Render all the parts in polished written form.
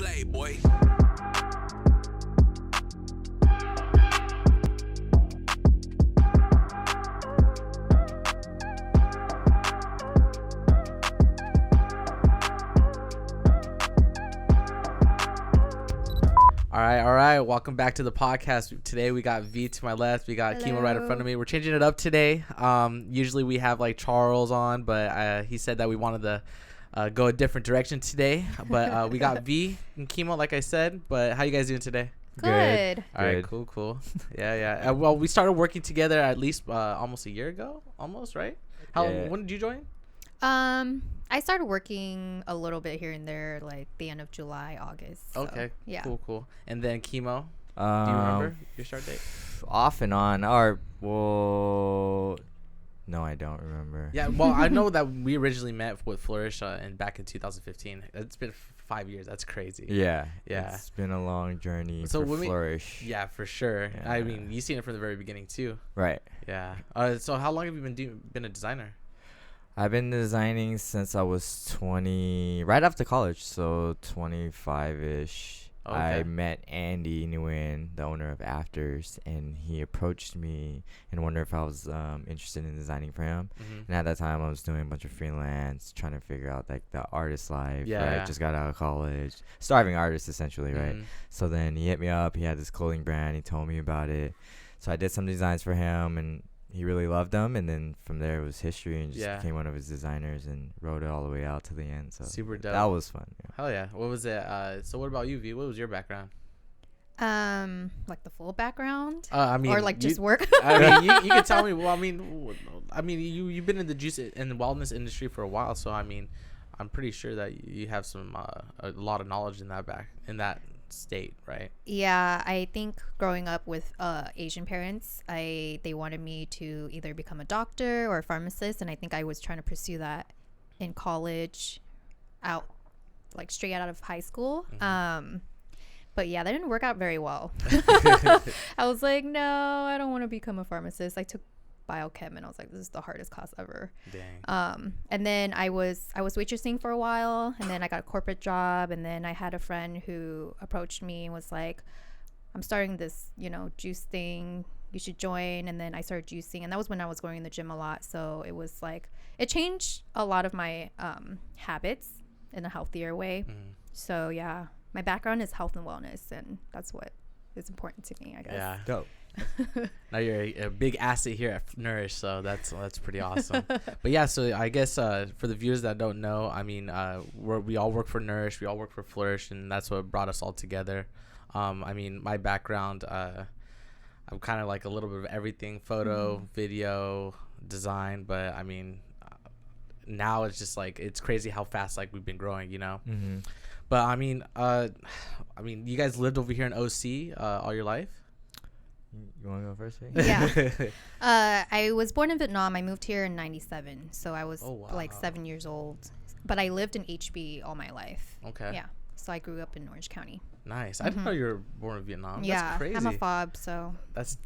play, boy. All right. Welcome back to the podcast. Today we got V to my left. We got Kimo right in front of me. We're changing it up today. Usually we have like Charles on, but he said that we wanted to go a different direction today. But we got V and Kimo, like I said. But how you guys doing today? Good. All right, cool. Yeah. Well, we started working together at least almost a year ago, right? When did you join? I started working a little bit here and there, like the end of July, August. So, Okay. Yeah. Cool. And then Kimo, do you remember your start date? Off and on. No, I don't remember. Yeah, well, I know that we originally met with Flurish back in 2015. It's been 5 years. That's crazy. Yeah. Yeah. It's been a long journey for Flurish. Yeah, for sure. Yeah. I mean, you've seen it from the very beginning too. Right. Yeah. So how long have you been a designer? I've been designing since I was 20, right after college, so 25-ish. Okay. I met Andy Nguyen, the owner of Afters, and he approached me and wondered if I was interested in designing for him. Mm-hmm. And at that time, I was doing a bunch of freelance, trying to figure out like the artist life. Yeah. Right? Just got out of college, starving artist essentially, right? Mm-hmm. So then he hit me up. He had this clothing brand. He told me about it. So I did some designs for him, and he really loved them. And then from there, it was history, and just became one of his designers and rode it all the way out to the end. So super dope. that was fun. Yeah. Hell yeah. What was it? So what about you, V? What was your background? Like the full background, I mean, or like just work. I mean, you can tell me. Well, I mean, you've been in the juice and the wellness industry for a while, so I mean, I'm pretty sure that you have some a lot of knowledge in that state, right? Yeah, I think growing up with Asian parents, they wanted me to either become a doctor or a pharmacist, and I think I was trying to pursue that in college, straight out of high school. Mm-hmm. But yeah, that didn't work out very well. I was like, no, I don't want to become a pharmacist. I took biochem, and I was like, this is the hardest class ever. Dang. And then I was waitressing for a while, and then I got a corporate job, and then I had a friend who approached me and was like, I'm starting this, juice thing. You should join. And then I started juicing, and that was when I was going in the gym a lot. So it was like, it changed a lot of my habits in a healthier way. Mm-hmm. So yeah, my background is health and wellness, and that's what is important to me, I guess. Yeah. Dope. Now you're a big asset here at Nurish, so that's pretty awesome. But yeah, so I guess for the viewers that don't know, I mean, we all work for Nurish, we all work for Flurish, and that's what brought us all together. I mean, my background, I'm kind of like a little bit of everything: photo, video, design. But I mean, now it's just like it's crazy how fast like we've been growing, Mm-hmm. But I mean, you guys lived over here in OC all your life. You want to go first? Yeah. I was born in Vietnam. I moved here in 97. So I was like 7 years old. But I lived in HB all my life. Okay. Yeah. So I grew up in Orange County. Nice. I didn't know you were born in Vietnam. Yeah. That's crazy. I'm a fob, so. That's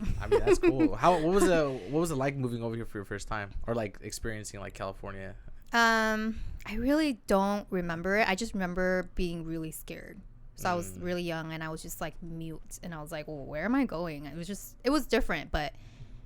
cool. What was it like moving over here for your first time, or like experiencing like California? I really don't remember it. I just remember being really scared. So I was really young, and I was just like mute, and I was like, well, where am I going? It was different, but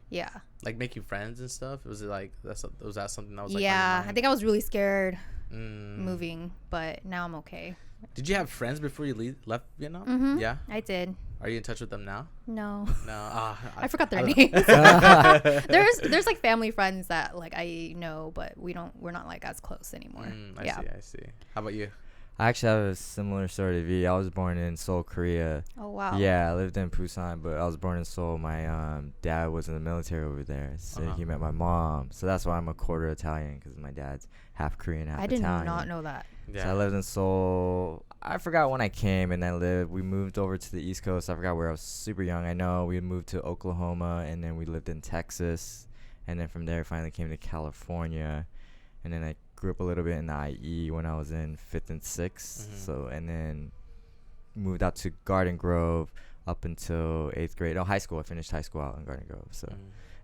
yeah. Like making friends and stuff. Was that something that was like? Yeah, I think I was really scared moving, but now I'm okay. Did you have friends before you left Vietnam? Mm-hmm. Yeah, I did. Are you in touch with them now? No. I forgot their names. There's like family friends that like I know, but we're not like as close anymore. I see. How about you? I actually have a similar story to V. I was born in Seoul, Korea. Oh, wow. Yeah, I lived in Busan, but I was born in Seoul. My dad was in the military over there, so he met my mom. So that's why I'm a quarter Italian, because my dad's half Korean, half Italian. I did not know that. Yeah. So I lived in Seoul. I forgot when I came, and we moved over to the East Coast. I forgot where. I was super young. I know we moved to Oklahoma, and then we lived in Texas. And then from there, finally came to California. And then I grew up a little bit in the IE when I was in 5th and 6th. Mm-hmm. So, and then moved out to Garden Grove, up until 8th grade. No, high school. I finished high school out in Garden Grove. So,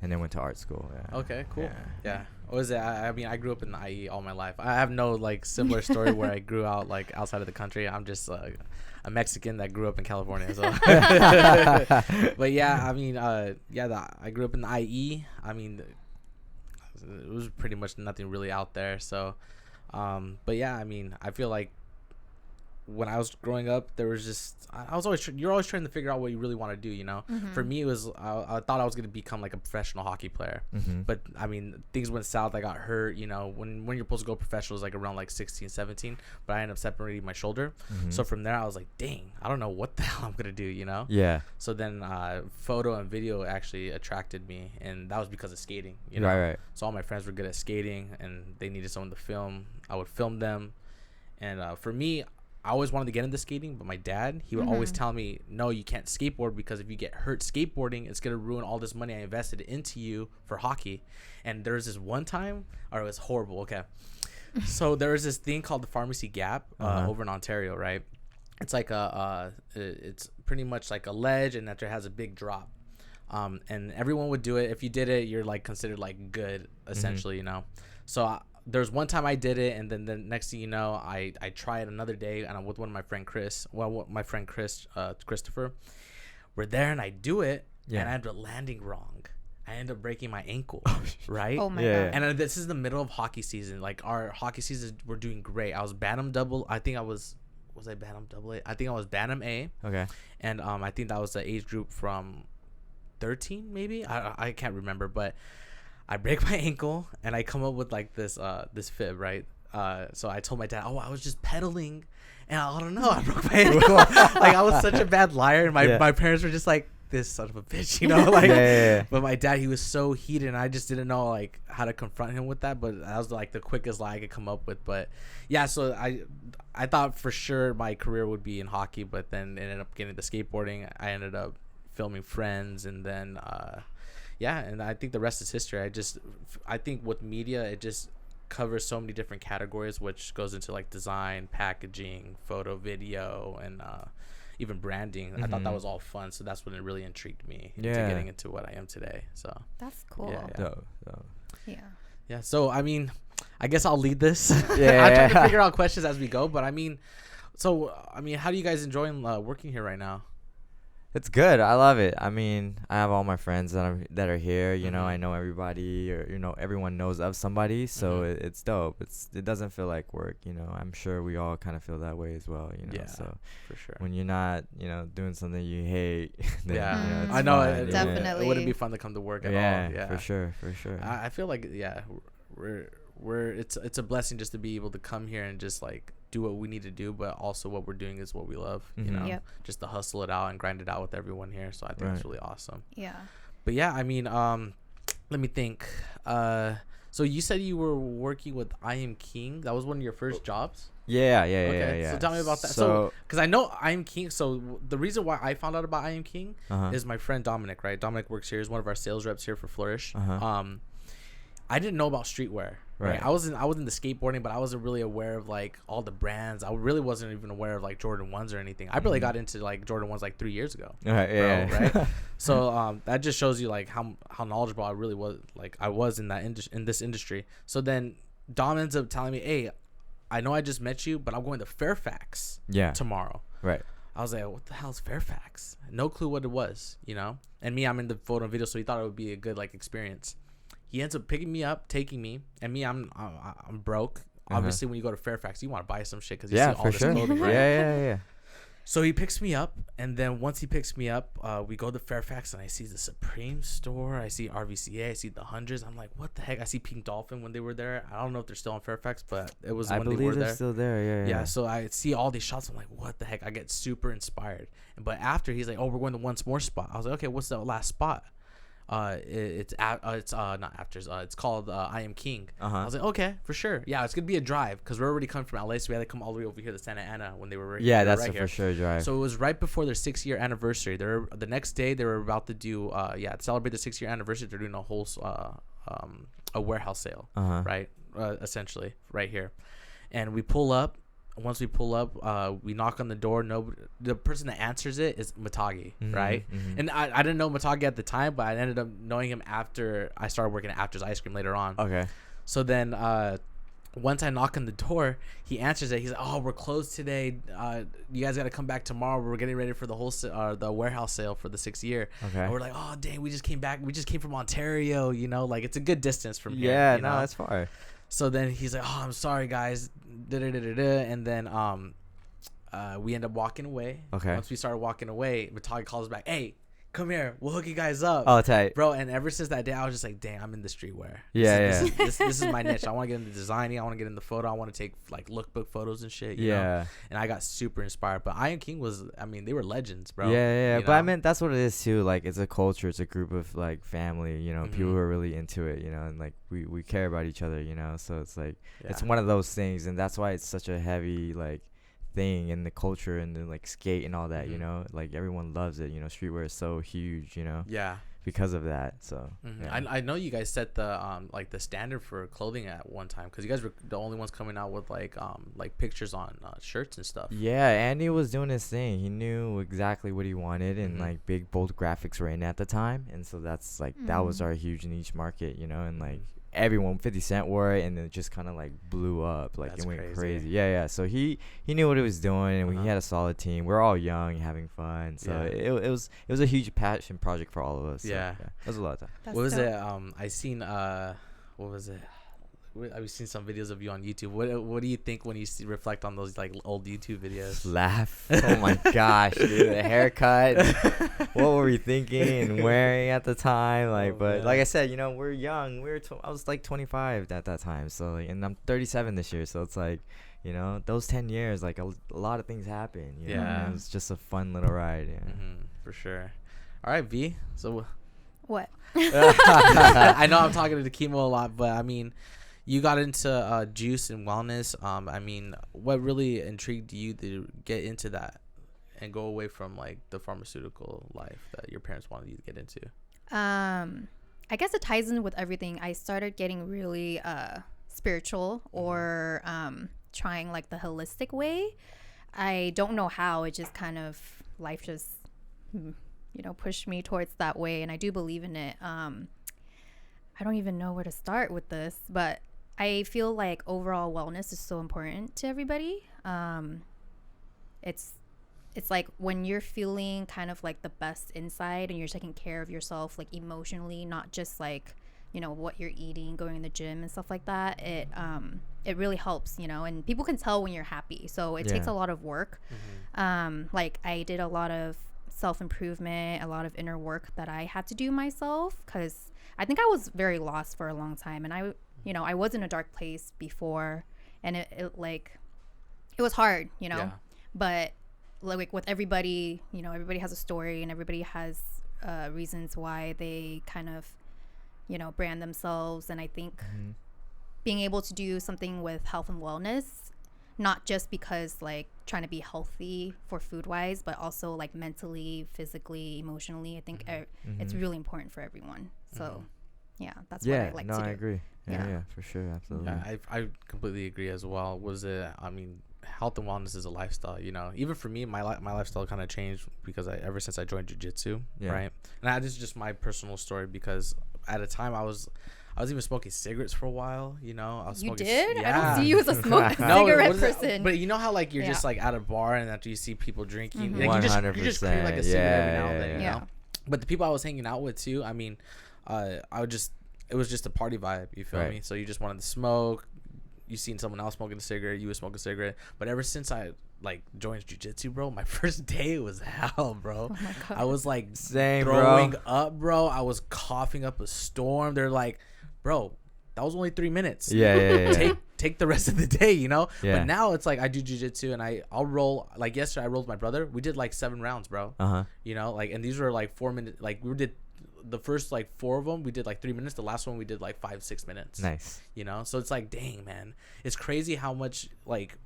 and then went to art school. Yeah. Okay, cool. Yeah. What was it? I mean, I grew up in the IE all my life. I have no like similar story where I grew out like outside of the country. I'm just a Mexican that grew up in California. So, but yeah, I mean, I grew up in the IE. I mean, it was pretty much nothing really out there. So, but yeah, I mean, I feel like when I was growing up, there was just you're always trying to figure out what you really want to do, you know. For me, it was I thought I was gonna become like a professional hockey player, but I mean things went south. I got hurt, you know. When you're supposed to go professional is like around like 16, 17, but I ended up separating my shoulder. So from there, I was like, dang, I don't know what the hell I'm gonna do, you know. Yeah. So then photo and video actually attracted me, and that was because of skating, you know. Right. So all my friends were good at skating, and they needed someone to film. I would film them, and for me, I always wanted to get into skating, but my dad, he would always tell me, no, you can't skateboard because if you get hurt skateboarding, it's going to ruin all this money I invested into you for hockey. And there was this one time, or it was horrible. Okay. So there was this thing called the Pharmacy Gap over in Ontario, right? It's like it's pretty much like a ledge, and that there has a big drop. And everyone would do it. If you did it, you're like considered like good, essentially, you know? So there's one time I did it, and then the next thing you know, I tried another day, and I'm with my friend Christopher. We're there, and I do it, and I end up landing wrong. I end up breaking my ankle, right? Oh my god! And this is the middle of hockey season. Like our hockey season, we're doing great. I was Bantam double. I think I was I Bantam double A? I think I was Bantam A. Okay. And I think that was the age group from 13, maybe. I can't remember, but I break my ankle and I come up with like this fib, right? So I told my dad, I was just pedaling, and I don't know, I broke my ankle. Like I was such a bad liar, and my parents were just like, this son of a bitch, you know, like. But my dad, he was so heated, and I just didn't know like how to confront him with that. But that was like the quickest lie I could come up with. But yeah, so I thought for sure my career would be in hockey, but then it ended up getting the skateboarding. I ended up filming Friends, and then yeah, and I think the rest is history. I think with media, it just covers so many different categories, which goes into like design, packaging, photo, video, and even branding. I thought that was all fun, so that's when it really intrigued me into getting into what I am today. So that's cool. Yeah. So I mean, I guess I'll lead this. I'm trying to figure out questions as we go, but I mean, how do you guys enjoying working here right now? It's good. I love it. I mean, I have all my friends that are here. You know, I know everybody, or you know, everyone knows of somebody. So it's dope. It doesn't feel like work. You know, I'm sure we all kind of feel that way as well. You know, so for sure. When you're not, you know, doing something you hate, then, you know, I know fun. Definitely. It wouldn't be fun to come to work at all. Yeah, for sure. I feel like it's a blessing just to be able to come here and just like do what we need to do, but also what we're doing is what we love, you know, just to hustle it out and grind it out with everyone here. So I think it's really awesome. But yeah, I mean, let me think. So you said you were working with I Am King. That was one of your first jobs? Yeah. So tell me about that. So because I know I Am King. So the reason why I found out about I Am King is my friend Dominic, right? Dominic works here. He's one of our sales reps here for Flurish. I didn't know about streetwear. Right. I was in the skateboarding, but I wasn't really aware of like all the brands. I really wasn't even aware of like Jordan 1s or anything. I really got into like Jordan 1s like 3 years ago. Right. So that just shows you like how knowledgeable I really was. Like I was in that in this industry. So then Dom ends up telling me, "Hey, I know I just met you, but I'm going to Fairfax tomorrow." Right. I was like, "What the hell is Fairfax?" No clue what it was, you know. And me, I'm in the photo and video, so he thought it would be a good like experience. He ends up picking me up, taking me, and me, I'm broke. Obviously, when you go to Fairfax, you want to buy some shit because you see all this clothing, right? Yeah. So he picks me up, and then once he picks me up, we go to Fairfax, and I see the Supreme store. I see RVCA. I see the Hundreds. I'm like, what the heck? I see Pink Dolphin when they were there. I don't know if they're still on Fairfax, but it was when they were there. I believe they're still there. Yeah. So I see all these shots. I'm like, what the heck? I get super inspired. But after, he's like, oh, we're going to one more spot. I was like, okay, what's the last spot? It's not Afters. It's called I Am King. I was like, okay, for sure. Yeah, it's gonna be a drive because we're already coming from LA, so we had to come all the way over here to Santa Ana when they were that's right a for sure drive. So it was right before their 6-year anniversary. The next day they were about to do to celebrate the 6-year anniversary. They're doing a whole a warehouse sale, right? Essentially right here, and we pull up. once we pull up, we knock on the door. No, the person that answers it is Matagi, right? And I didn't know Matagi at the time, but I ended up knowing him after I started working at After's Ice Cream later on. Okay. So then once I knock on the door, he answers it. He's like, "Oh, we're closed today. You guys got to come back tomorrow. We're getting ready for the warehouse sale for the 6th year." Okay. And we're like, "Oh, dang, we just came back. We just came from Ontario. You know, like it's a good distance from here." Yeah, you no, know? that's far. So then he's like, "Oh, I'm sorry, guys." And then we end up walking away. Okay. Once we started walking away, Matagi calls us back. "Hey, come here. We'll hook you guys up." Oh, tight. Bro, and ever since that day, I was just like, "Dang, I'm in the streetwear. Yeah, This is my niche. I want to get into designing. I want to get into photo. I want to take like lookbook photos and shit. You know? And I got super inspired. But Iron King they were legends, bro. Yeah. You But I know? mean, that's what it is too. Like, it's a culture. It's a group of like family. You know, people who are really into it. You know, and like we care about each other. You know, so it's like it's one of those things, and that's why it's such a heavy like thing in the culture and the like skate and all that. You know, like everyone loves it. You know, streetwear is so huge. You know. Yeah. Because of that, so yeah. I know you guys set the like the standard for clothing at one time because you guys were the only ones coming out with like pictures on shirts and stuff. Yeah, Andy was doing his thing. He knew exactly what he wanted, and like big bold graphics were in at the time, and so that's like that was our huge niche market, you know, and like everyone 50 Cent wore it, and it just kind of like blew up, like That's it went crazy. crazy. Yeah. So he knew what he was doing, and he had a solid team. We're all young, having fun, so it was a huge passion project for all of us. So, Yeah. It was a lot of time. That's What was dope. it? I seen what was it? I've seen some videos of you on YouTube. What do you think when you reflect on those like old YouTube videos? Laugh. Oh my gosh, dude, the haircut. What were we thinking and wearing at the time? Like, but like I said, you know, we're young. I was like 25 at that time. So, like, and I'm 37 this year. So it's like, you know, those 10 years, like a lot of things happen. You know? And it was just a fun little ride. Yeah. For sure. All right, V. So What? I know I'm talking to Kimo a lot, but I mean, you got into juice and wellness. I mean, what really intrigued you to get into that and go away from like the pharmaceutical life that your parents wanted you to get into? I guess it ties in with everything. I started getting really spiritual or trying like the holistic way. I don't know how. It just kind of life just pushed me towards that way, and I do believe in it. I don't even know where to start with this, but I feel like overall wellness is so important to everybody. It's like when you're feeling kind of like the best inside and you're taking care of yourself like emotionally, not just like, you know, what you're eating, going to the gym and stuff like that. It really helps, you know, and people can tell when you're happy. So it takes a lot of work. Like I did a lot of self-improvement, a lot of inner work that I had to do myself, because I think I was very lost for a long time, and I was in a dark place before, and it was hard, you know. But like with everybody, you know, everybody has a story, and everybody has reasons why they kind of, you know, brand themselves. And I think being able to do something with health and wellness, not just because like trying to be healthy for food wise, but also like mentally, physically, emotionally, I think it's really important for everyone. So yeah, that's what I like to do. I agree. Yeah, for sure, absolutely. Yeah, I completely agree as well. I mean, health and wellness is a lifestyle, you know. Even for me, my lifestyle kind of changed because ever since I joined jiu-jitsu, right? And this is just my personal story, because at a time I was even smoking cigarettes for a while, you know. You did? I don't see you as a cigarette person. But you know how like you're just like at a bar, and after you see people drinking, like, 100%. you just crave like a cigarette every now and then, you Yeah. know. But the people I was hanging out with too, I mean, it was just a party vibe, you feel me? So you just wanted to smoke. You seen someone else smoking a cigarette, you would smoke a cigarette. But ever since I like joined jiu-jitsu, bro, my first day was hell, bro. Oh my God. I was like throwing up, bro. I was coughing up a storm. They're like, bro, that was only 3 minutes. Yeah. Take the rest of the day, you know. Yeah. But now it's like I do jiu-jitsu, and I'll roll. Like yesterday, I rolled with my brother. We did like 7 rounds, bro. You know, like, and these were like 4 minutes. Like we did the first like 4 of them, we did like 3 minutes. The last one we did like 5-6 minutes. Nice. You know, so it's like, dang, man, it's crazy how much like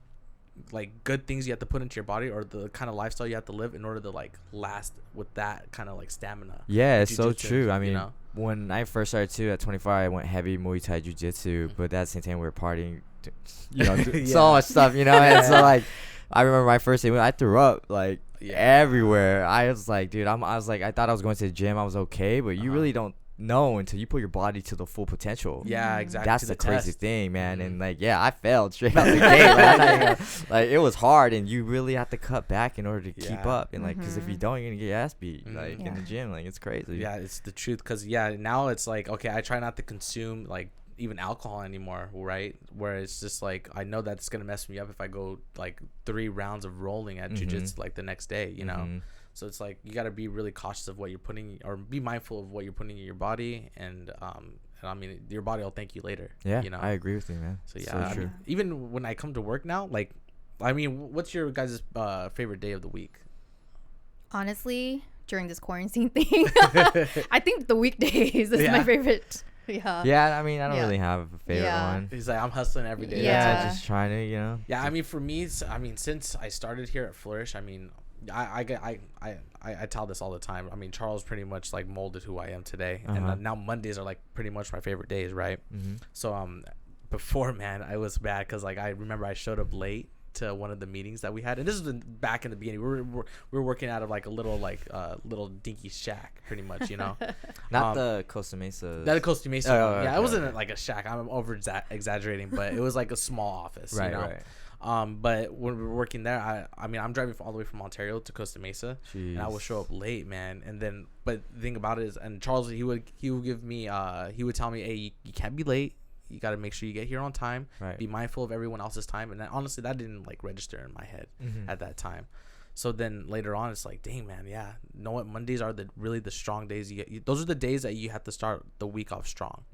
good things you have to put into your body, or the kind of lifestyle you have to live in order to like last with that kind of like stamina. Yeah, it's so Jiu-jitsu, true. I mean, you know? when I first started too at 25, I went heavy Muay Thai Jiu-Jitsu, but at the same time we were partying so much stuff, and so like I remember my first day I threw up like everywhere. I was like, dude, I was like, I thought I was going to the gym, I was okay, but you really don't know until you put your body to the full potential. Yeah, exactly. That's the crazy thing, man. And like, I failed straight out the gate. Like it was hard, and you really have to cut back in order to keep up. And like, because if you don't, you're gonna get your ass beat like in the gym. Like it's crazy. Yeah, it's the truth. Because now it's like, okay, I try not to consume like even alcohol anymore, right? Where it's just like, I know that's gonna mess me up if I go like 3 rounds of rolling at jiu-jitsu like the next day, So it's like you got to be really cautious of what you're putting, or be mindful of what you're putting in your body, and I mean, your body will thank you later. Yeah, I agree with you, man. So I mean, even when I come to work now, like, I mean, what's your guys' favorite day of the week? Honestly, during this quarantine thing, I think the weekdays is my favorite. Yeah, I mean, I don't really have a favorite one. He's like, I'm hustling every day. Yeah, just trying to, Yeah, I mean, for me, I mean, since I started here at Flurish, I mean, I tell this all the time. I mean, Charles pretty much like molded who I am today, and now Mondays are like pretty much my favorite days, right? So before, man, I was bad because like I remember I showed up late to one of the meetings that we had, and this was back in the beginning. We were working out of like a little little dinky shack, pretty much, Not the Costa Mesa. That Costa Mesa. Okay, it wasn't like a shack. I'm over exaggerating, but it was like a small office, right. But when we were working there, I mean, I'm driving all the way from Ontario to Costa Mesa. Jeez. And I would show up late, man. And then, but the thing about it is, and Charles, he would give me, he would tell me, hey, you can't be late. You got to make sure you get here on time. Right. Be mindful of everyone else's time. And honestly, that didn't like register in my head at that time. So then later on, it's like, dang, man, yeah. Know what? Mondays are really the strong days. Those are the days that you have to start the week off strong,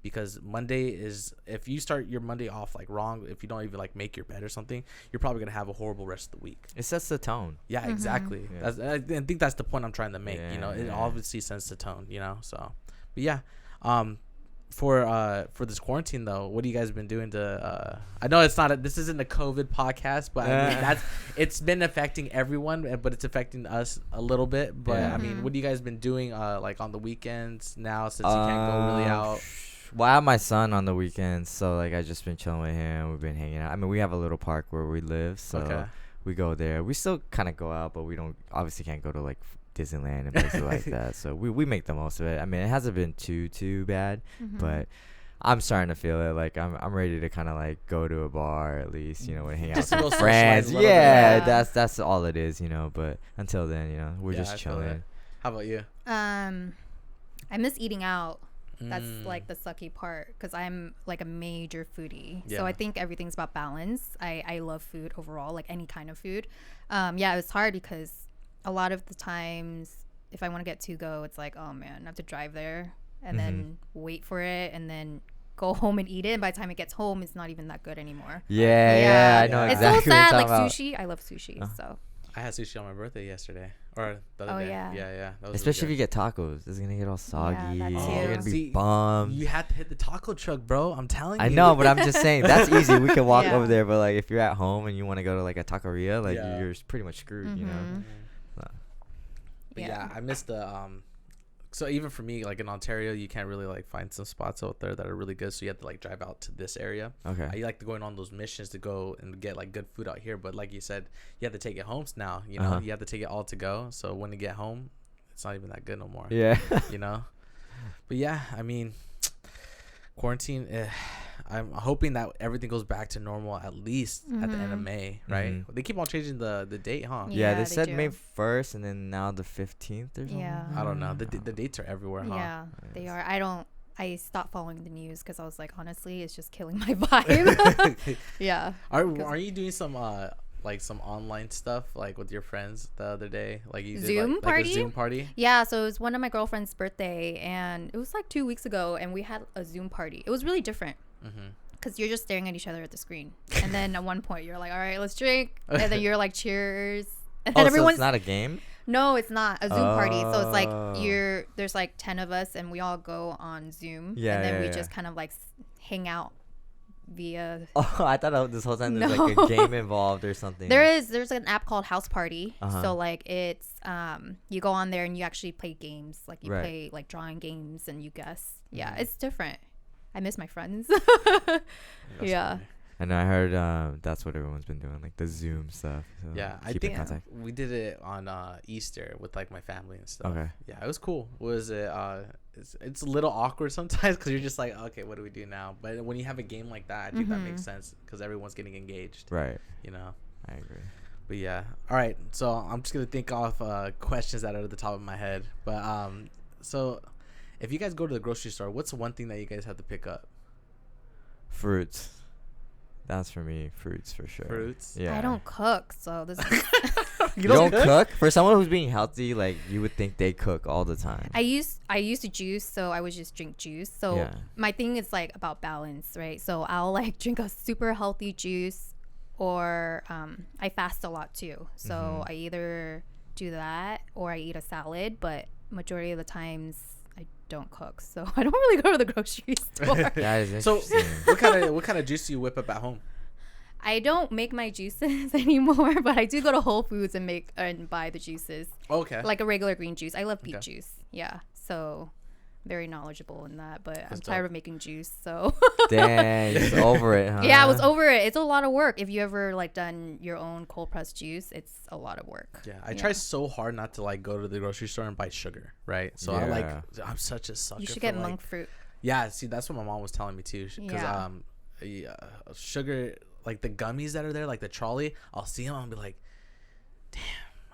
because Monday is, if you start your Monday off like wrong, if you don't even like make your bed or something, you're probably going to have a horrible rest of the week. It sets the tone. Yeah, exactly. Yeah. I think that's the point I'm trying to make, it obviously sets the tone, so, but yeah. For this quarantine though, what have you guys been doing to I know this isn't a COVID podcast, but I mean, it's been affecting everyone, but it's affecting us a little bit. But I mean, what have you guys been doing like on the weekends now, since you can't go really out? Well, I have my son on the weekends, so like I just been chilling with him. We've been hanging out. I mean, we have a little park where we live, so we go there. We still kind of go out, but we don't obviously can't go to like Disneyland and places like that, so we make the most of it. I mean, it hasn't been too bad, but I'm starting to feel it. Like I'm ready to kind of like go to a bar at least, and hang out with friends. That's all it is, but until then, we're just chilling. How about you? I miss eating out. That's like the sucky part, because I'm like a major foodie, so I think everything's about balance. I love food overall, like any kind of food. It was hard because a lot of the times if I want to get to go, it's like, oh man, I have to drive there and then wait for it and then go home and eat it, and by the time it gets home, it's not even that good anymore. I know exactly. It's so sad. Like sushi, I love sushi. So I had sushi on my birthday yesterday, or the other day. Yeah. That was especially if you get tacos, it's gonna get all soggy. That too. You're gonna be bummed. You have to hit the taco truck, bro. I'm telling you. I know, but I'm just saying that's easy. We can walk over there, but like if you're at home and you want to go to like a taqueria, like you're pretty much screwed, But I miss the so even for me, like in Ontario, you can't really like find some spots out there that are really good, so you have to like drive out to this area. I like to go on those missions to go and get like good food out here, but like you said, you have to take it home now, you have to take it all to go, so when you get home, it's not even that good no more. But yeah, I mean, quarantine, I'm hoping that everything goes back to normal at least at the end of May, right? They keep on changing the date, huh? They said May 1st and then now the 15th or something. I don't know. The dates are everywhere, huh? Yeah, they are. I stopped following the news because I was like, honestly, it's just killing my vibe. Are you doing some like some online stuff like with your friends the other day? Like you did Zoom party? Like a Zoom party? Yeah, so it was one of my girlfriend's birthday, and it was like 2 weeks ago, and we had a Zoom party. It was really different. Because you're just staring at each other at the screen, and then at one point you're like, all right, let's drink, and then you're like, cheers, and then everyone's so it's not a game. No, it's not a Zoom party. So it's like there's like 10 of us, and we all go on Zoom, and then we just kind of like hang out via. I thought this whole time there's like a game involved or something. There's an app called House Party. So like it's you go on there and you actually play games, like you play like drawing games and you guess. It's different. I miss my friends. That's Yeah. funny. And I heard that's what everyone's been doing, like the Zoom stuff. So Yeah, I keep in think contact. we did it on Easter with like my family and stuff. Okay. Yeah, it was cool. Was it? It's a little awkward sometimes because you're just like, okay, what do we do now? But when you have a game like that, I think that makes sense because everyone's getting engaged. Right. You know. I agree. But yeah, all right. So I'm just gonna think off questions that are at the top of my head. But so if you guys go to the grocery store, what's one thing that you guys have to pick up? Fruits. That's for me. Fruits for sure. Fruits. Yeah. I don't cook, so this. You don't cook? For someone who's being healthy, like you would think they cook all the time. I used to juice, so I would just drink juice. So Yeah. my thing is like about balance, right? So I'll like drink a super healthy juice, or I fast a lot too. So I either do that or I eat a salad. But majority of the times I don't cook, so I don't really go to the grocery store. That is So interesting. what kind of juice do you whip up at home? I don't make my juices anymore, but I do go to Whole Foods and make and buy the juices, Okay. like a regular green juice. I love beet Okay. juice. Yeah, so very knowledgeable in that. But I'm That's tired dope. of making juice, so Dang, you're just over it, huh? yeah, I was over it. It's a lot of work. If you ever like done your own cold pressed juice, it's a lot of work. Yeah, I try so hard not to like go to the grocery store and buy sugar, right? So Yeah. I'm such a sucker. You should for, get like, monk fruit. Yeah, see, that's what my mom was telling me too. Because Yeah. sugar, like the gummies that are there, like the trolley, I'll see them, I'll be like, damn.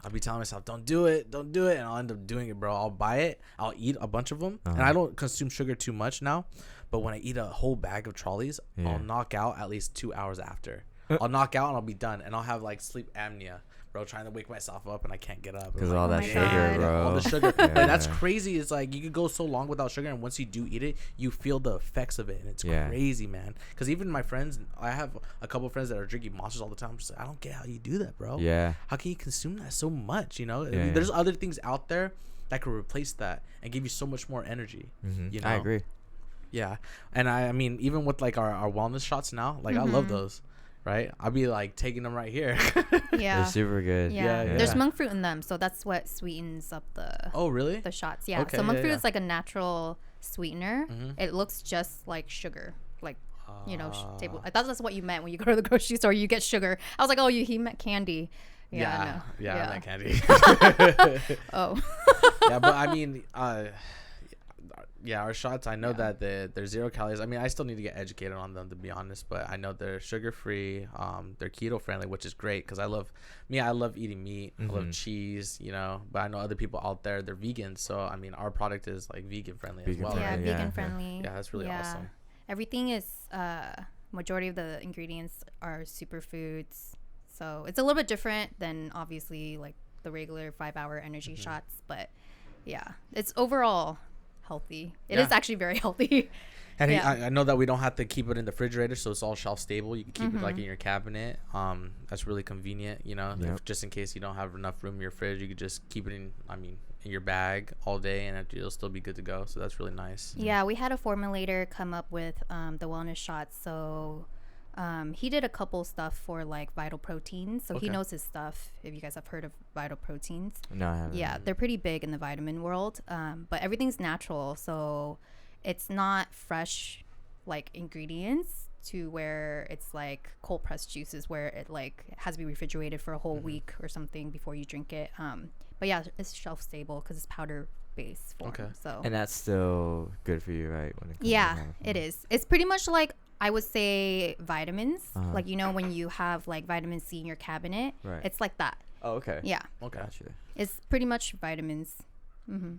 I'll be telling myself, don't do it, and I'll end up doing it, bro. I'll buy it, I'll eat a bunch of them, and I don't consume sugar too much now. But when I eat a whole bag of trolleys, I'll knock out at least 2 hours after. I'll knock out and I'll be done, and I'll have like sleep apnea, bro, trying to wake myself up and I can't get up. Because Like, all that my sugar, God. bro. all the sugar. Yeah. Like, that's crazy. It's like you could go so long without sugar, and once you do eat it, you feel the effects of it, and it's crazy, man. Because even my friends, I have a couple of friends that are drinking monsters all the time. I'm just like, I don't get how you do that, bro. Yeah. How can you consume that so much? You know, Yeah, there's other things out there that could replace that and give you so much more energy. You know? I agree. Yeah, and I mean, even with like our wellness shots now, like I love those. Right, I'll be like taking them right here. Yeah. They're super good. Yeah. Yeah. There's monk fruit in them, so that's what sweetens up the Oh, really? the shots. Yeah. Okay, So monk yeah, fruit yeah. is like a natural sweetener. It looks just like sugar, like table. I thought that's what you meant when you go to the grocery store. You get sugar. I was like, oh, he meant candy. Yeah. No. Yeah, that candy. Oh. Yeah, but I mean, yeah, our shots, I know that they're 0 calories. I mean, I still need to get educated on them, to be honest, but I know they're sugar free. They're keto friendly, which is great because I love eating meat. I love cheese, you know, but I know other people out there, they're vegans. So I mean, our product is like vegan friendly as well. Yeah, Right? vegan Yeah. friendly. Yeah, that's really awesome. Everything is majority of the ingredients are superfoods, so it's a little bit different than obviously like the regular 5-hour energy shots, but yeah, it's overall healthy. It is actually very healthy. And I know that we don't have to keep it in the refrigerator, so it's all shelf stable. You can keep it like in your cabinet. That's really convenient, you know. Yep. If, just in case you don't have enough room in your fridge, you could just keep it in your bag all day, and it'll still be good to go. So that's really nice. Yeah, we had a formulator come up with the wellness shots. So he did a couple stuff for like vital proteins. So he knows his stuff. If you guys have heard of vital proteins. No, I haven't. Yeah, they're pretty big in the vitamin world. But everything's natural. So it's not fresh like ingredients to where it's like cold pressed juices where it like has to be refrigerated for a whole week or something before you drink it. But yeah, it's shelf stable because it's powder based form. Okay. So And that's still good for you, right? When it comes yeah, to it is. It's pretty much like I would say vitamins. Uh-huh. Like, you know, when you have like vitamin C in your cabinet, Right. it's like that. Oh, okay. Yeah, Okay, Gotcha. it's pretty much vitamins.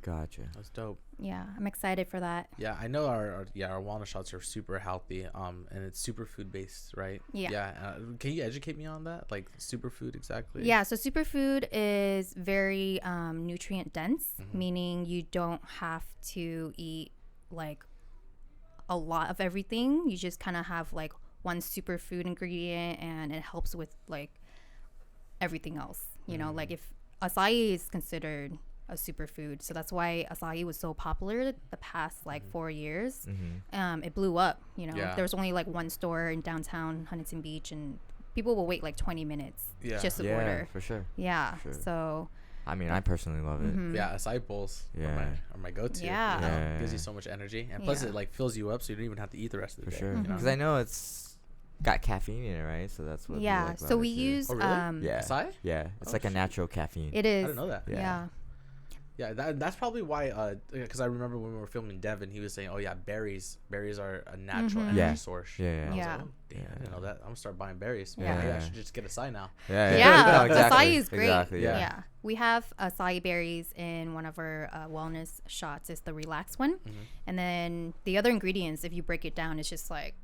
Gotcha. that's dope. Yeah, I'm excited for that. Yeah, I know our wellness shots are super healthy. And it's superfood based, right? Yeah. Yeah. Can you educate me on that? Like superfood exactly? Yeah, so superfood is very nutrient dense, meaning you don't have to eat like a lot of everything. You just kind of have like one superfood ingredient and it helps with like everything else. You know, like if acai is considered a superfood, so that's why acai was so popular the past like 4 years. It blew up, you know. Yeah. There was only like one store in downtown Huntington Beach and people will wait like 20 minutes just to Yeah, order. for sure. Yeah. Sure. So I mean, I personally love it. Yeah, acai bowls are my go-to. Yeah. You know? Yeah. Gives you so much energy, and plus it like fills you up, so you don't even have to eat the rest of the For day. sure. You know? Because I know it's got caffeine in it, right? So that's what. we like So about we it, too. use Oh, really? Yeah. Acai? Yeah, it's Oh, like a shit. natural caffeine. It I is. didn't know that. Yeah. Yeah, that's probably why. Because I remember when we were filming Devin, he was saying, "Oh yeah, berries are a natural energy Yeah. source." Yeah, And I was yeah. like, oh, damn, I didn't know that. I'm gonna start buying berries. Yeah. Maybe I should just get acai now. Yeah, No, exactly. acai is great. Exactly, Yeah. yeah. We have acai berries in one of our wellness shots. It's the relax one. And then the other ingredients, if you break it down, it's just like,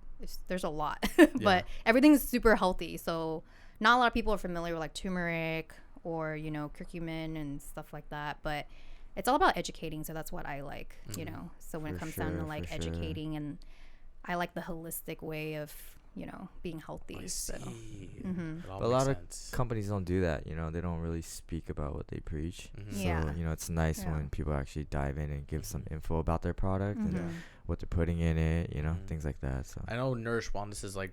there's a lot. But everything's super healthy. So not a lot of people are familiar with like turmeric or, you know, curcumin and stuff like that. But it's all about educating. So that's what I like, you know. So when it comes down to like educating, and I like the holistic way of, you know, being healthy. I So. see. It all But a lot makes of sense. companies don't do that. You know, they don't really speak about what they preach. So, Yeah. you know, it's nice Yeah. when people actually dive in and give some info about their product and what they're putting in it, you know, things like that. So I know Nourish Wellness is like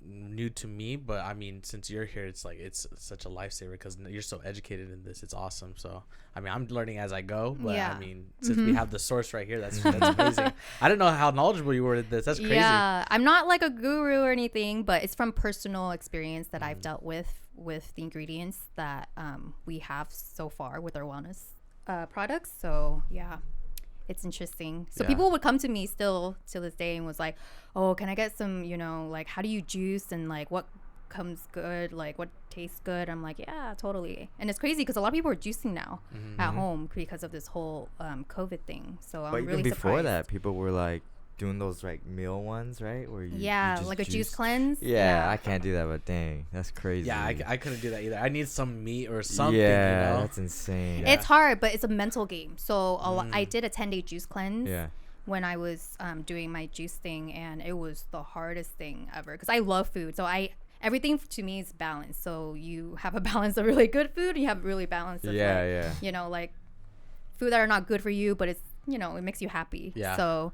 new to me, but I mean, since you're here, it's like it's such a lifesaver because you're so educated in this. It's awesome. So I mean, I'm learning as I go, but I mean, since we have the source right here, that's amazing. I didn't know how knowledgeable you were in this. That's crazy. Yeah, I'm not like a guru or anything, but it's from personal experience that I've dealt with the ingredients that we have so far with our wellness products. So yeah, it's interesting. So people would come to me still to this day and was like, oh, can I get some, you know, like, how do you juice and like what comes good, like what tastes good? I'm like, yeah, totally. And it's crazy because a lot of people are juicing now at home because of this whole COVID thing. So I'm but really even before surprised. that, people were like doing those like meal ones, right? Where you just like a juice cleanse. Yeah, I can't do that, but dang, that's crazy. Yeah, I couldn't do that either. I need some meat or something. Yeah, you know? that's insane. Yeah. It's hard, but it's a mental game. So I did a 10-day juice cleanse Yeah. when I was doing my juice thing, and it was the hardest thing ever because I love food. So everything to me is balanced. So you have a balance of really good food, and you have really balance of you know, like food that are not good for you, but it's, you know, it makes you happy. Yeah. So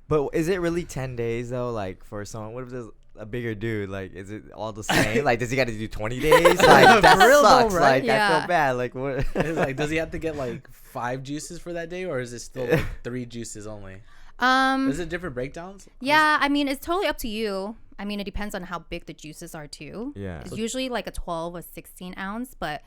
But is it really 10 days though? Like for someone, what if there's a bigger dude? Like, is it all the same? Like, does he got to do 20 days? Like, that For real though, sucks. right? Like, I feel bad. Like, what? It's like, does he have to get like 5 juices for that day, or is it still like 3 juices only? Is it different breakdowns? yeah, I mean, it's totally up to you. I mean, it depends on how big the juices are too. Yeah. It's usually like a 12 or 16 ounce, but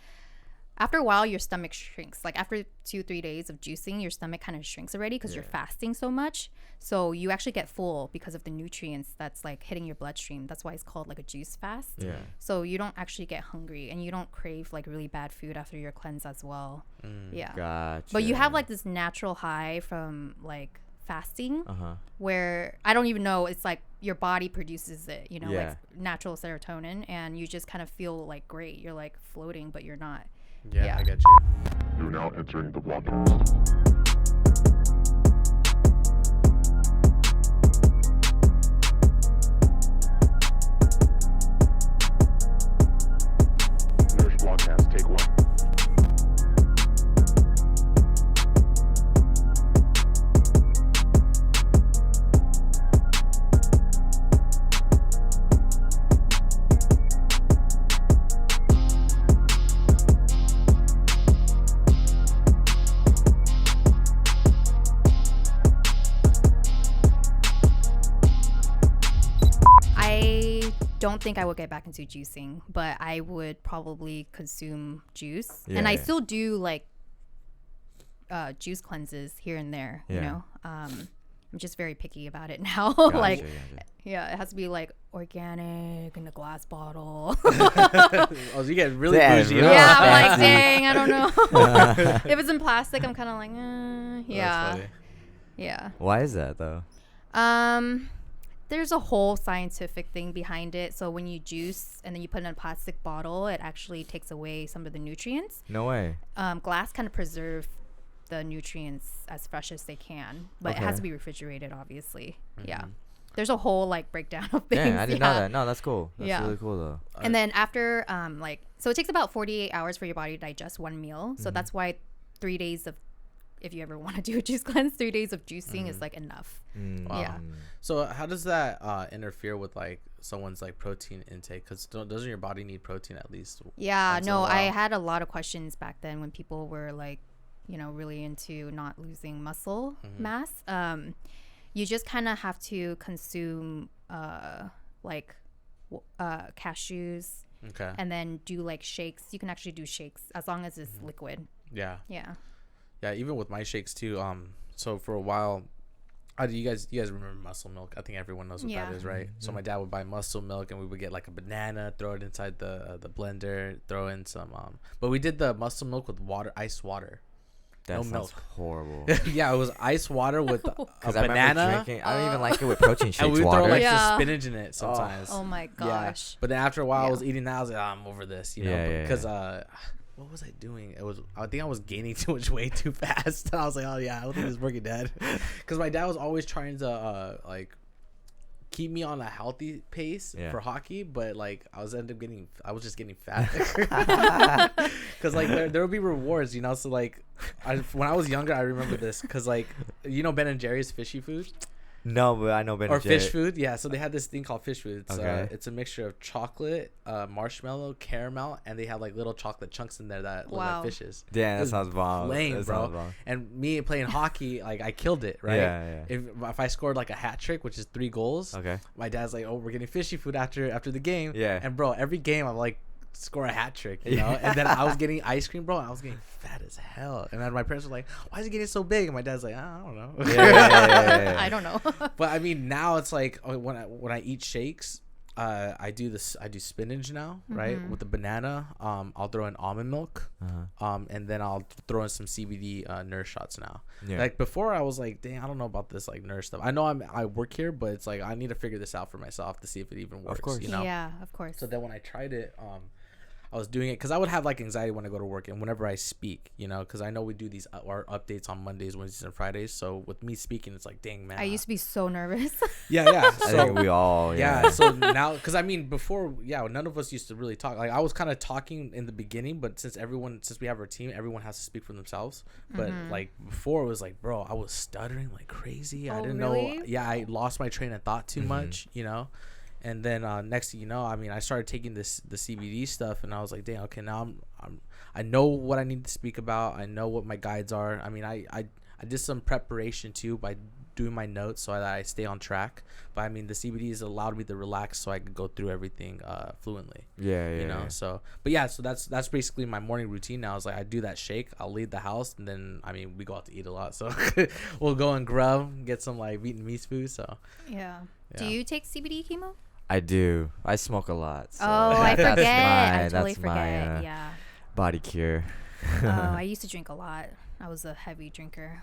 after a while your stomach shrinks. Like after 2-3 days of juicing, your stomach kind of shrinks already because you're fasting so much. So you actually get full because of the nutrients that's like hitting your bloodstream. That's why it's called like a juice fast. Yeah. So you don't actually get hungry, and you don't crave like really bad food after your cleanse as well. Yeah. Gotcha. But you have like this natural high from like fasting, Uh-huh. where I don't even know, it's like your body produces it, you know, Yeah. like natural serotonin, and you just kind of feel like great. You're like floating, but you're not. Yeah, I get you. You're now entering the broadcast. Nurish broadcast, take 1. I don't think I would get back into juicing, but I would probably consume juice. And I Yeah. still do like juice cleanses here and there, you Yeah. know. I'm just very picky about it now. Gotcha, Like, gotcha. yeah, it has to be like organic in a glass bottle. Oh, you get really Yeah, bougie. really huh? Yeah, I'm like, fancy. dang, I don't know. If it's in plastic, I'm kind of like, That's yeah, funny. yeah. Why is that though? There's a whole scientific thing behind it. So when you juice and then you put it in a plastic bottle, it actually takes away some of the nutrients. No way. Glass kind of preserve the nutrients as fresh as they can, but it has to be refrigerated, obviously. Yeah. There's a whole like breakdown of things. Yeah, I didn't know that. No, that's cool. That's Yeah. really cool though. And then after so it takes about 48 hours for your body to digest one meal. So that's why 3 days of if you ever want to do a juice cleanse, 3 days of juicing is like enough. Wow. Yeah. So how does that interfere with like someone's like protein intake? Because doesn't your body need protein at least? Yeah, once in a no, I while? had a lot of questions back then when people were like, you know, really into not losing muscle mass. You just kind of have to consume like cashews, Okay. and then do like shakes. You can actually do shakes as long as it's liquid. Yeah. Yeah. Yeah. Even with my shakes too. So for a while, you guys remember muscle milk? I think everyone knows what Yeah. that is, right? So my dad would buy muscle milk, and we would get like a banana, throw it inside the blender, throw in some but we did the muscle milk with ice water. That No sounds milk. horrible. Yeah, it was ice water with a Because I remember banana, drinking. I don't even like it with protein and shakes. we would water. throw like Yeah. some spinach in it sometimes. Oh my Yeah. gosh. But then after a while, I Yeah. was eating that. I was like, I'm over this, you know, Yeah, yeah, because what was I doing? I think I was gaining too much weight too fast. And I was like, oh yeah, I don't think this is working, Dad. Because my dad was always trying to like keep me on a healthy pace for hockey, but like I was just getting fat. Because like there would be rewards, you know. So like, when I was younger, I remember this because like, you know, Ben and Jerry's fishy food. No, but I know Ben Or and Jerry. fish food, yeah. So they had this thing called fish food. It's, Okay. it's a mixture of chocolate, marshmallow, caramel, and they have like little chocolate chunks in there that look Wow. like fishes. Damn, that It's sounds bomb. lame, That bro. sounds bomb. And me playing hockey, like I killed it, right? Yeah, yeah. If I scored like a hat trick, which is 3 goals, Okay. my dad's like, "Oh, we're getting fishy food after the game." Yeah. And bro, every game I'm like score a hat trick, you know. And then I was getting ice cream, bro, and I was getting fat as hell. And then my parents were like, "Why is he getting so big?" And my dad's like, "I don't know." Yeah. I don't know. But I mean, now it's like when I eat shakes, I do spinach now, right? With the banana. I'll throw in almond milk, and then I'll throw in some CBD Nurish shots now. Yeah. Like before, I was like, dang, I don't know about this like Nurish stuff. I know I work here, but it's like I need to figure this out for myself to see if it even works. course. You know? Yeah, of course. So then when I tried it, I was doing it because I would have like anxiety when I go to work and whenever I speak, you know, because I know we do these our updates on Mondays, Wednesdays, and Fridays. So with me speaking, it's like, dang, man. I used to be so nervous. Yeah. I think we all. Yeah. So now, because I mean, before, none of us used to really talk. Like I was kind of talking in the beginning, but since we have our team, everyone has to speak for themselves. But like before, it was like, bro, I was stuttering like crazy. I Oh, didn't really? know. Yeah, I lost my train of thought too much, you know. And then next thing you know, I mean, I started taking the CBD stuff, and I was like, dang, okay, now I know what I need to speak about. I know what my guides are. I mean, I did some preparation too by doing my notes so that I stay on track. But I mean, the CBD has allowed me to relax so I could go through everything fluently. Yeah. You know, so so that's basically my morning routine now. Is like I do that shake, I'll leave the house, and then I mean we go out to eat a lot, so we'll go and grub, get some like Vietnamese food. So Yeah. Do Yeah. you take CBD chemo? I do. I smoke a lot. So Oh, I that's forget. I my- totally that's my, forget. Yeah. body cure. Oh, I used to drink a lot. I was a heavy drinker.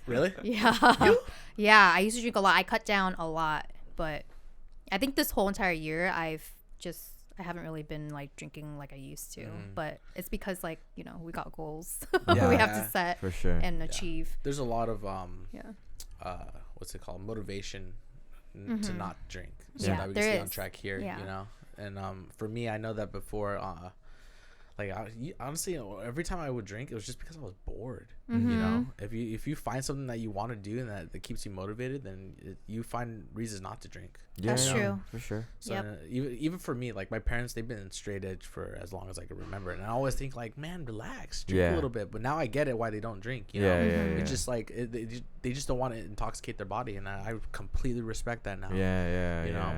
really, Yeah. Yeah, I used to drink a lot. I cut down a lot, but I think this whole entire year I haven't really been like drinking like I used to. But it's because like, you know, we got goals we have Yeah. to set For sure. and achieve. there's a lot of Yeah. what's it called, motivation to not drink, so Yeah, that we can there stay on is. track here. Yeah. You know, and for me, I know that before. Like honestly, every time I would drink, it was just because I was bored. You know, if you find something that you want to do and that keeps you motivated, then you find reasons not to drink. Yeah, That's true. For sure. So Yep. even for me, like my parents, they've been straight edge for as long as I can remember, and I always think like, man, relax, drink a little bit. But now I get it why they don't drink. You know, it's just like they just don't want to intoxicate their body, and I completely respect that now. Yeah. You know?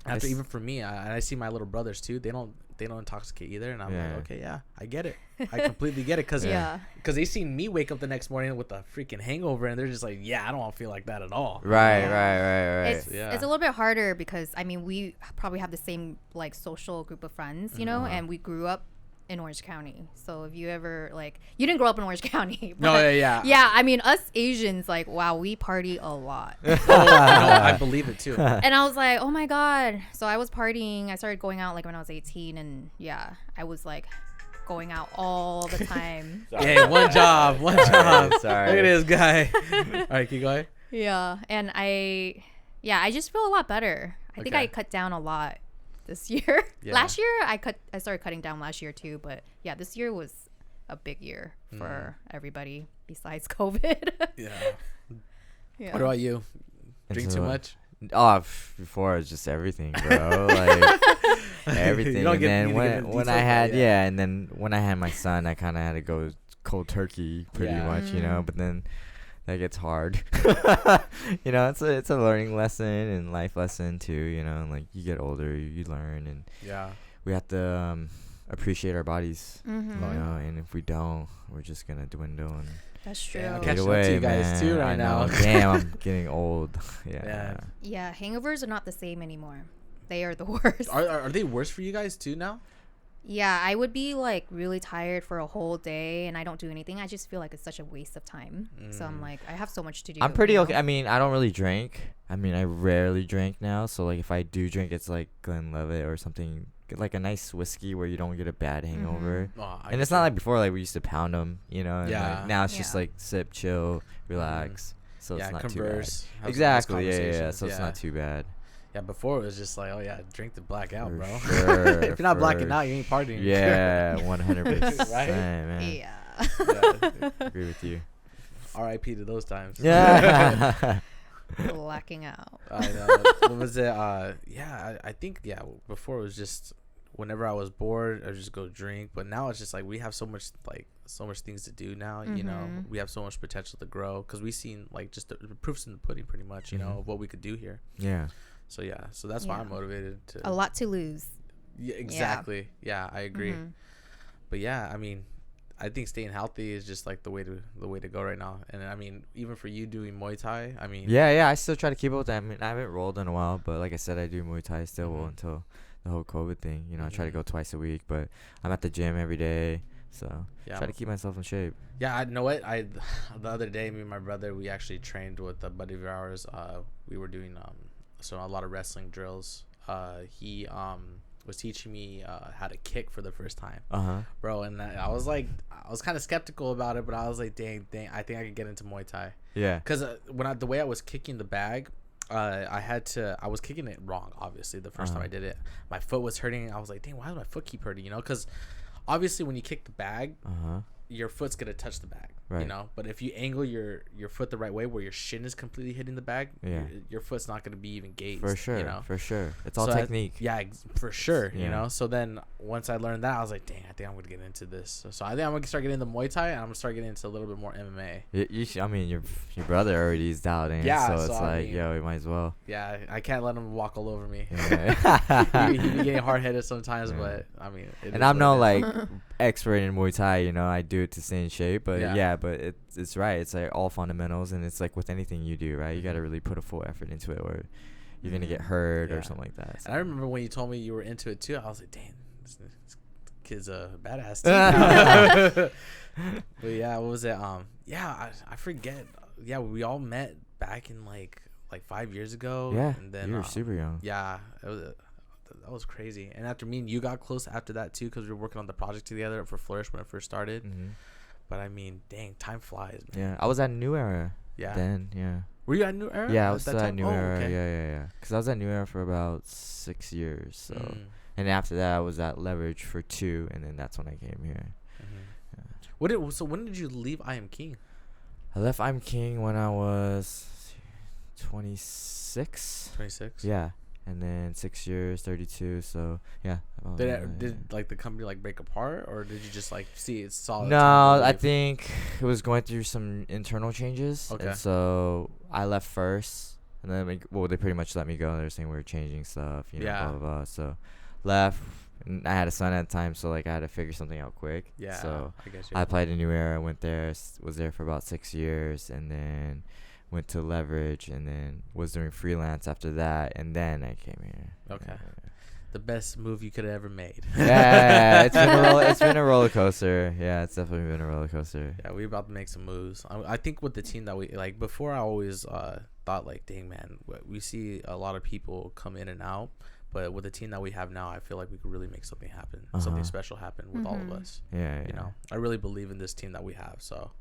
After even for me, I see my little brothers too. They don't intoxicate either, and I'm like, okay, yeah, I get it. I completely get it, because they seen me wake up the next morning with a freaking hangover, and they're just like, yeah, I don't want to feel like that at all. Right. It's a little bit harder because I mean we probably have the same like social group of friends, you know, and we grew up in Orange County. So if you ever like, you didn't grow up in Orange County. But No, yeah. Yeah, I mean us Asians, like, wow, we party a lot. I believe it too. And I was like, oh my God. So I was partying. I started going out like when I was 18, and yeah, I was like going out all the time. Hey, one job. Sorry. Look at this guy. All right, keep going. Yeah. And I just feel a lot better. I think Okay. I cut down a lot this year. Yeah. Last year I started cutting down last year too, but yeah, this year was a big year for everybody besides COVID. Yeah. Yeah. What about you? Drink Into too what? much? Oh, before it was just everything, bro. Like everything. You don't And get- then need to get into when I details, had but yeah. and then when I had my son, I kind of had to go cold turkey pretty Yeah. much, you know. But then that gets hard. You know, it's a learning lesson and life lesson too. You know, like you get older, you learn, and Yeah. we have to appreciate our bodies. Mm-hmm. You know, and if we don't, we're just gonna dwindle and That's true. Yeah, Yeah, catching fade up to away, you guys man. too right I know. now. Damn, I'm getting old. Yeah. Yeah. hangovers are not the same anymore. They are the worst. Are they worse for you guys too now? Yeah, I would be like really tired for a whole day and I don't do anything. I just feel like it's such a waste of time. So I'm like, I have so much to do. I'm pretty you okay. know? I mean, I don't really drink. I mean, I rarely drink now. So like, if I do drink, it's like Glenlivet or something like a nice whiskey where you don't get a bad hangover. Oh, And it's not like before, like we used to pound them, you know. And Yeah. Like, now it's just Yeah. like sip, chill, relax. So yeah, it's not converse. too have bad. some Exactly. nice Yeah. conversations. So it's not too bad. Yeah, before it was just like, oh yeah, drink to black out, For bro. sure, If you're not blacking for out, you ain't partying. Yeah, 100%, Right? man. Yeah. Yeah. Agree with you. R.I.P. to those times. Yeah. Blacking out. I know. What was it? I think before it was just whenever I was bored, I would just go drink. But now it's just like we have so much things to do now. You know, we have so much potential to grow because we seen like just the proofs in the pudding, pretty much. You know, of what we could do here. Yeah. So so that's why I'm Yeah. motivated to. A lot to lose. Yeah, exactly. Yeah, I agree. Mhm. But yeah, I mean, I think staying healthy is just like the way to go right now. And I mean, even for you doing Muay Thai, I mean, Yeah. I still try to keep up with that. I mean, I haven't rolled in a while, but like I said, I do Muay Thai still Mhm. until the whole COVID thing. You know, I try to Mhm. go twice a week, but I'm at the gym every day, so yeah, try to keep myself in shape. yeah. I know what the other day, me and my brother, we actually trained with a buddy of ours. We were doing so a lot of wrestling drills. He was teaching me how to kick for the first time, bro. And I was like, I was kind of skeptical about it, but I was like, dang, I think I could get into Muay Thai. Yeah. Because the way I was kicking the bag, I was kicking it wrong. Obviously, the first time I did it, my foot was hurting. I was like, dang, why does my foot keep hurting? You know, because obviously when you kick the bag, your foot's gonna touch the bag. You Right. know, but if you angle your foot the right way, where your shin is completely hitting the bag, Yeah. your foot's not gonna be even gazed. For sure. You know? For sure. It's all So technique. for sure. You Yeah. know. So then once I learned that, I was like, dang, I think I'm gonna get into this. So I think I'm gonna start getting into Muay Thai, and I'm gonna start getting into a little bit more MMA. You I mean, your brother already is dialed in, Yeah, so so it's I like, mean- yo, we might as well. Yeah, I can't let him walk all over me. Yeah. he be getting hard headed sometimes, Yeah. but I mean, it is And I'm what no it is. like expert in Muay Thai, you know. I do it to stay in shape, but Yeah. yeah, but it's right. It's like all fundamentals, and it's like with anything you do, right? You got to really put a full effort into it, or you're gonna get hurt Yeah. or something like that. And I remember when you told me you were into it too. I was like, dang, this kid's a badass too. But yeah, what was it? I forget. Yeah, we all met back in like 5 years ago. Yeah, and then you were super young. Yeah, that was crazy. And after me and you got close after that too, because we were working on the project together for Flurish when it first started. But I mean, dang, time flies, man. Yeah, I was at New Era Yeah. then. Yeah. Were you at New Era? Yeah, I at was that still at time? New Oh, Era. okay. Yeah. Because I was at New Era for about 6 years. So, Mm. and after that, I was at Leverage for 2, and then that's when I came here. Mhm. When did you leave I Am King? I left I'm King when I was 26. 26. Yeah, and then 6 years, 32. So yeah. Did like the company like break apart, or did you just like saw? No, time to I leave? think it was going through some internal changes. Okay. And so I left first, and then they pretty much let me go. They were saying we were changing stuff, you know, Yeah. blah blah blah. So left. And I had a son at the time, so like I had to figure something out quick. Yeah. So I guess. I applied to New Era, went there, was there for about 6 years, and then went to Leverage, and then was doing freelance after that, and then I came here. Okay. The best move you could have ever made. Yeah, it's been a roller coaster. Yeah, it's definitely been a roller coaster. Yeah, we about to make some moves. I think with the team that we like before, I always thought like, dang man, we see a lot of people come in and out, but with the team that we have now, I feel like we could really make something happen, something special happen with all of us. Yeah. You know, I really believe in this team that we have, so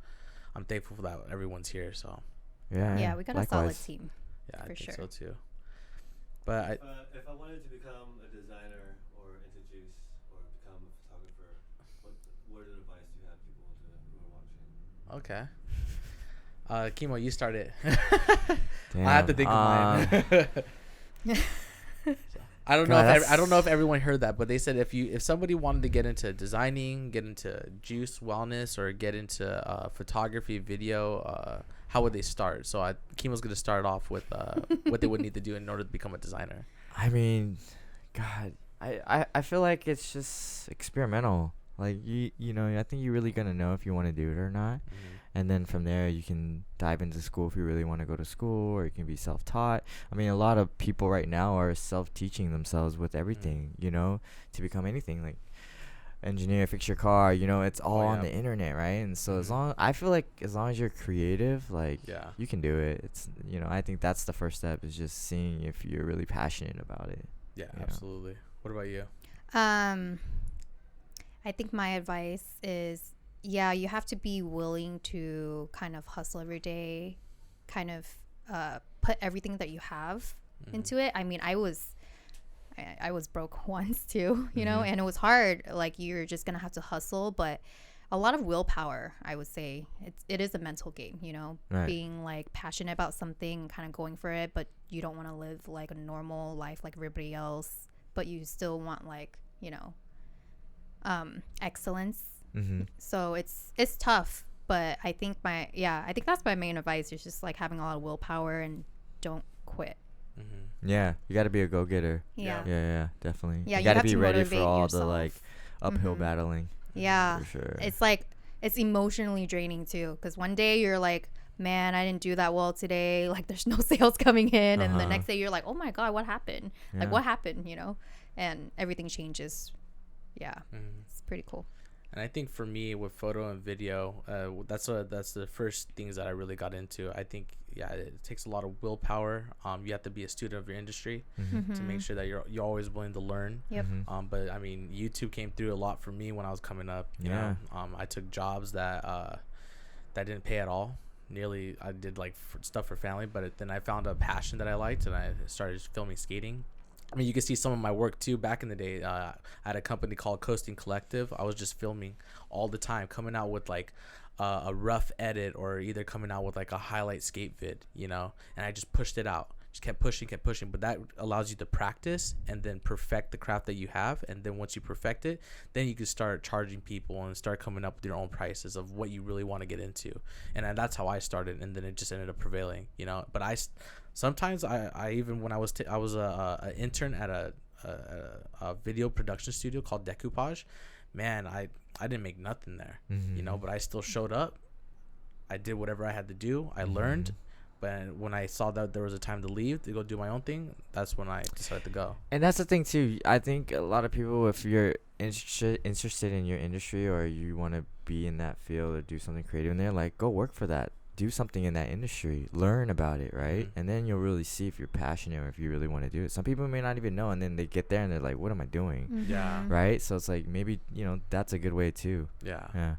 I'm thankful for that everyone's here. So Yeah, we got a solid Likewise. team. yeah, I For think sure. so too. But If I wanted to become a designer or into juice or become a photographer, what word of advice do you have people Okay. Kimo, you start it. Damn. I have to think of mine. I don't know. God, I don't know if everyone heard that, but they said if somebody wanted to get into designing, get into juice wellness, or get into photography, video, how would they start? So Kimo's gonna start off with what they would need to do in order to become a designer. I mean, God, I feel like it's just experimental. Like you know, I think you're really gonna know if you want to do it or not. Mm-hmm. And then from there, you can dive into school if you really want to go to school, or you can be self-taught. I mean, a lot of people right now are self-teaching themselves with everything, you know, to become anything. Like engineer, fix your car, you know, it's all on the internet, right? And so I feel like as long as you're creative, like you can do it. It's, you know, I think that's the first step, is just seeing if you're really passionate about it. Yeah, you absolutely. What about you? I think my advice is, you have to be willing to kind of hustle every day, kind of put everything that you have into it. I mean, I was broke once too, you know, and it was hard. Like, you're just gonna have to hustle, but a lot of willpower, I would say. It is a mental game, you know, being like passionate about something, kind of going for it, but you don't want to live like a normal life like everybody else, but you still want, like, you know, excellence. So it's tough, but I think that's my main advice, is just like having a lot of willpower and don't quit. Yeah, you got to be a go-getter. Yeah, Definitely. Yeah, you got to have be to ready motivate for all yourself. the like uphill battling. Yeah, for sure. It's like, it's emotionally draining too, because one day you're like, man, I didn't do that well today, like there's no sales coming in, and the next day you're like, oh my god, what happened? Like, what happened, you know? And everything changes. It's pretty cool. And I think for me, with photo and video, that's the first things that I really got into. I think it takes a lot of willpower. You have to be a student of your industry to make sure that you're always willing to learn. But I mean, YouTube came through a lot for me when I was coming up. You know, I took jobs that didn't pay at all. I did like stuff for family, but then I found a passion that I liked, and I started filming skating. I mean, you can see some of my work too. Back in the day, I had a company called Coasting Collective. I was just filming all the time, coming out with like a rough edit, or either coming out with like a highlight skate vid, you know, and I just pushed it out. Just kept pushing. But that allows you to practice and then perfect the craft that you have. And then once you perfect it, then you can start charging people and start coming up with your own prices of what you really want to get into. And that's how I started. And then it just ended up prevailing, you know. But sometimes I even when I was an intern at a video production studio called Decoupage, man, I didn't make nothing there, you know, but I still showed up. I did whatever I had to do. I learned. But when I saw that there was a time to leave to go do my own thing, that's when I decided to go. And that's the thing too. I think a lot of people, if you're interested in your industry, or you want to be in that field or do something creative in there, like, go work for that. Do something in that industry, learn about it, right? And then you'll really see if you're passionate or if you really want to do it. Some people may not even know, and then they get there and they're like, what am I doing? Right? So it's like, maybe, you know, that's a good way too. Yeah.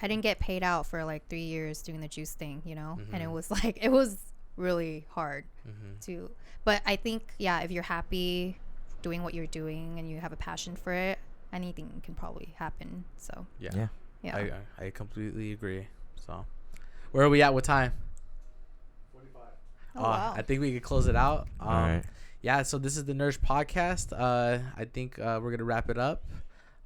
I didn't get paid out for like 3 years doing the juice thing, you know, and it was really hard to, but I think if you're happy doing what you're doing and you have a passion for it, anything can probably happen. So I completely agree. So where are we at with time? 45. Oh, wow. I think we could close it out. All right. Yeah, so this is the Nurish podcast. I think we're going to wrap it up.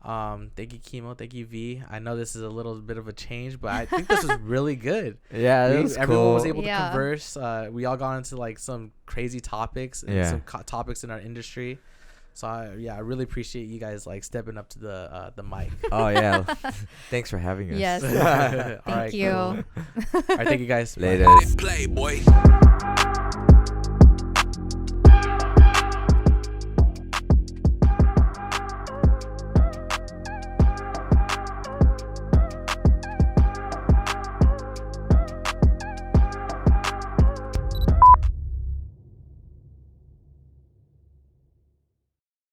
Thank you, Kimo. Thank you, V. I know this is a little bit of a change, but I think this was really good. Everyone was able to converse. We all got into like some crazy topics and some topics in our industry. So I really appreciate you guys like stepping up to the mic. Oh yeah, thanks for having us. Yes. All Thank you. Cool. All right, thank you guys. Later. Play, boy.